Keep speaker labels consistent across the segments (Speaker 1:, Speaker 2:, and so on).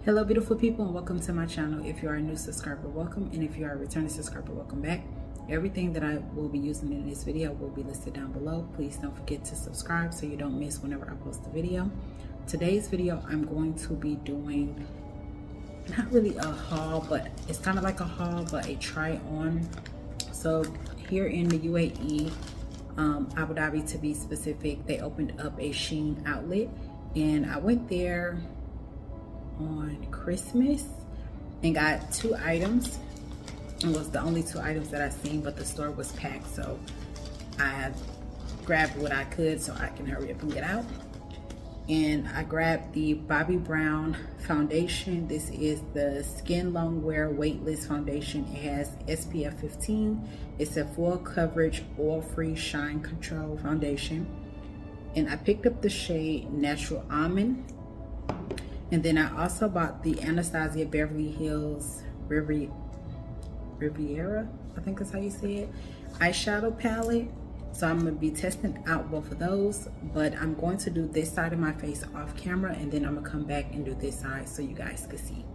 Speaker 1: Hello beautiful people, and welcome to my channel. If you are a new subscriber, welcome, and if you are a returning subscriber, welcome back. Everything that I will be using in this video will be listed down below. Please don't forget to subscribe so you don't miss whenever I post a video. Today's video I'm going to be doing not really a haul, but it's kind of like a haul, but a try on. So here in the UAE, Abu Dhabi to be specific, they opened up a Shein outlet, and I went there on Christmas and got 2 items. It was the only 2 items that I seen, but the store was packed, so I grabbed what I could so I can hurry up and get out. And I grabbed the Bobbi Brown foundation. This is the Skin Long Wear Weightless Foundation. It has SPF 15. It's a full coverage, oil-free shine control foundation. And I picked up the shade Natural Almond. And then I also bought the Anastasia Beverly Hills Riviera, I think that's how you say it, eyeshadow palette. So I'm going to be testing out both of those, but I'm going to do this side of my face off camera, and then I'm going to come back and do this side so you guys can see.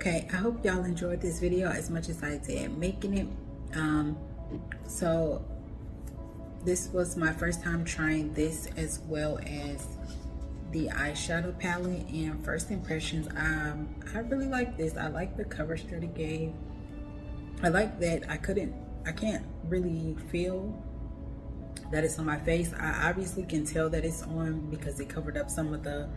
Speaker 1: Okay, I hope y'all enjoyed this video as much as I did making it. So this was my first time trying this as well as the eyeshadow palette, and first impressions, I really like this. I like the coverage that it gave. I like that I can't really feel that it's on my face. I obviously can tell that it's on because it covered up some of the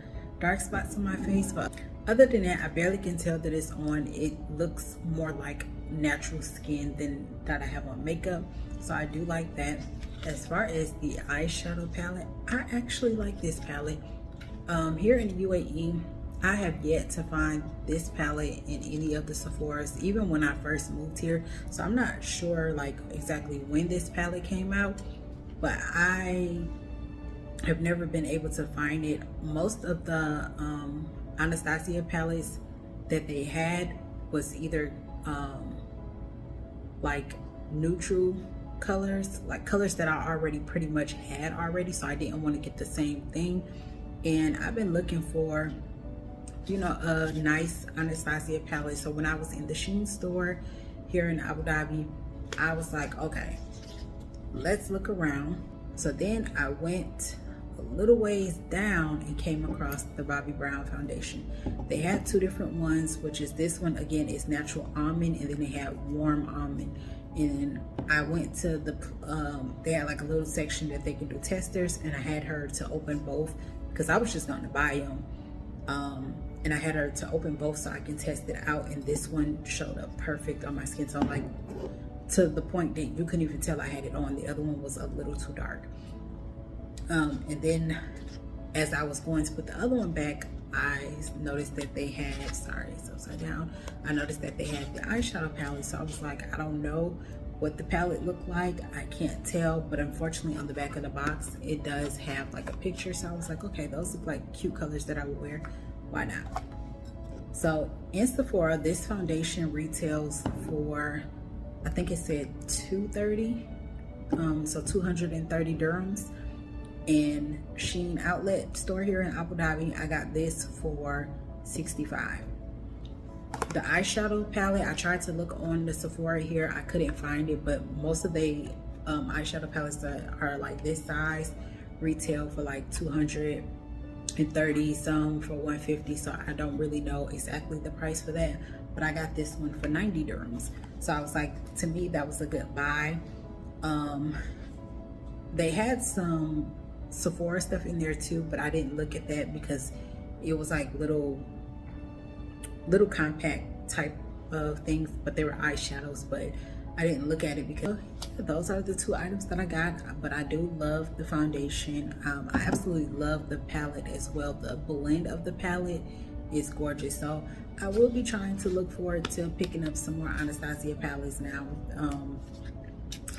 Speaker 1: dark spots on my face, but other than that, I barely can tell that it's on. It looks more like natural skin than that I have on makeup, so I do like that. As far as the eyeshadow palette, I actually like this palette. Here in the UAE, I have yet to find this palette in any of the Sephoras, even when I first moved here, so I'm not sure like exactly when this palette came out, but I have never been able to find it. Most of the Anastasia palettes that they had was either like neutral colors, like colors that I already pretty much had already, so I didn't want to get the same thing. And I've been looking for, you know, a nice Anastasia palette. So when I was in the Shein store here in Abu Dhabi, I was like, okay, let's look around. So then I went a little ways down and came across the Bobbi Brown foundation. They had two different ones, which is this one again is natural almond, and then they had warm almond. And I went to the they had like a little section that they can do testers, and I had her to open both because I was just going to buy them, and I had her to open both so I can test it out, and this one showed up perfect on my skin tone, like to the point that you couldn't even tell I had it on. The other one was a little too dark. And then as I was going to put the other one back, I noticed that they had, sorry, it's upside down. I noticed that they had the eyeshadow palette, so I was like, I don't know what the palette looked like. I can't tell, but unfortunately on the back of the box, it does have like a picture. So I was like, okay, those look like cute colors that I would wear. Why not? So in Sephora, this foundation retails for, I think it said $230, so 230 dirhams. In Shein outlet store here in Abu Dhabi, I got this for 65. The eyeshadow palette, I tried to look on the Sephora here, I couldn't find it, but most of the eyeshadow palettes that are like this size retail for like 230, some for 150, so I don't really know exactly the price for that, but I got this one for 90 dirhams. So I was like, to me that was a good buy. They had some Sephora stuff in there too, but I didn't look at that because it was like little compact type of things, but they were eyeshadows, but I didn't look at it because those are the two items that I got. But I do love the foundation. I absolutely love the palette as well. The blend of the palette is gorgeous, so I will be trying to look forward to picking up some more Anastasia palettes now.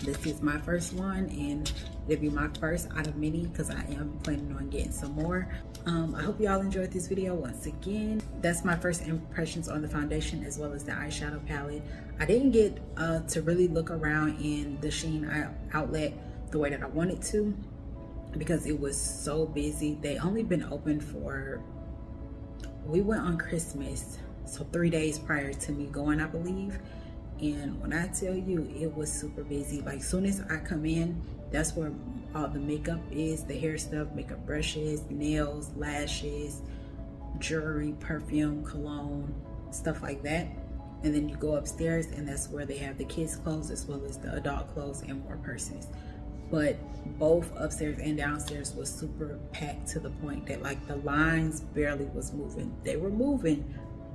Speaker 1: This is my first one, and it'll be my first out of many because I am planning on getting some more. I hope y'all enjoyed this video. Once again, that's my first impressions on the foundation as well as the eyeshadow palette. I didn't get to really look around in the Shein outlet the way that I wanted to because it was so busy. They only been open for, we went on Christmas, so 3 days prior to me going, I believe. And when I tell you, it was super busy. Like soon as I come in, that's where all the makeup is, the hair stuff, makeup brushes, nails, lashes, jewelry, perfume, cologne, stuff like that. And then you go upstairs and that's where they have the kids clothes as well as the adult clothes and more purses. But both upstairs and downstairs was super packed to the point that like the lines barely was moving. They were moving,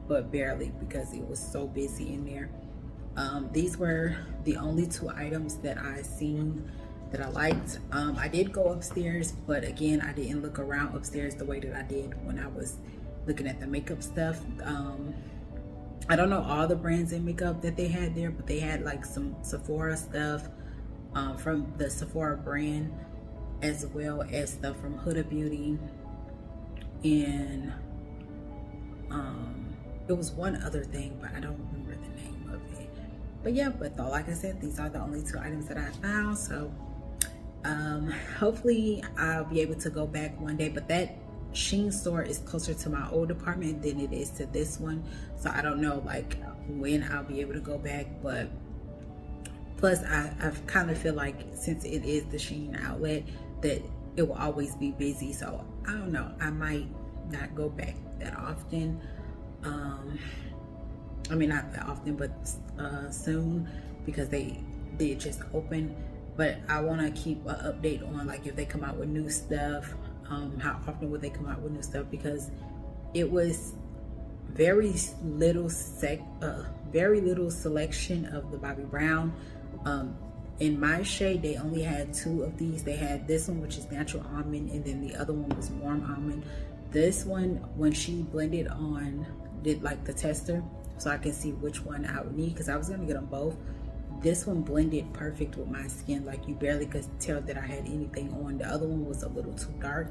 Speaker 1: but barely, because it was so busy in there. These were the only two items that I seen that I liked. I did go upstairs, but again, I didn't look around upstairs the way that I did when I was looking at the makeup stuff. I don't know all the brands in makeup that they had there, but they had like some Sephora stuff from the Sephora brand, as well as stuff from Huda Beauty, and it was one other thing, but I don't remember the name of it. But yeah, but though, like I said, these are the only two items that I found. So hopefully I'll be able to go back one day, but that Shein store is closer to my old apartment than it is to this one, so I don't know like when I'll be able to go back. But plus I kind of feel like since it is the Shein outlet that it will always be busy, so I don't know, I might not go back that often. I mean, not that often, but soon, because they did just open. But I want to keep an update on like if they come out with new stuff, how often would they come out with new stuff, because it was very little selection of the Bobbi Brown. In my shade, they only had 2 of these. They had this one, which is natural almond, and then the other one was warm almond. This one, when she blended on, did like the tester, so I can see which one I would need, because I was gonna get them both. This one blended perfect with my skin, like you barely could tell that I had anything on. The other one was a little too dark,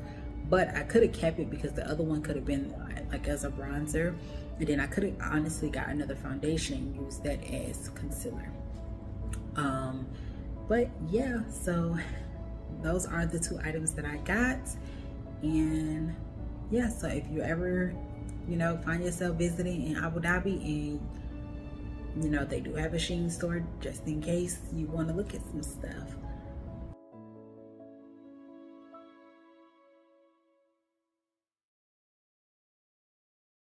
Speaker 1: but I could have kept it because the other one could have been like as a bronzer, and then I could have honestly got another foundation and used that as concealer. But yeah, so those are the 2 items that I got. And yeah, so if you ever, you know, find yourself visiting in Abu Dhabi and, you know, they do have a Shein store, just in case you want to look at some stuff.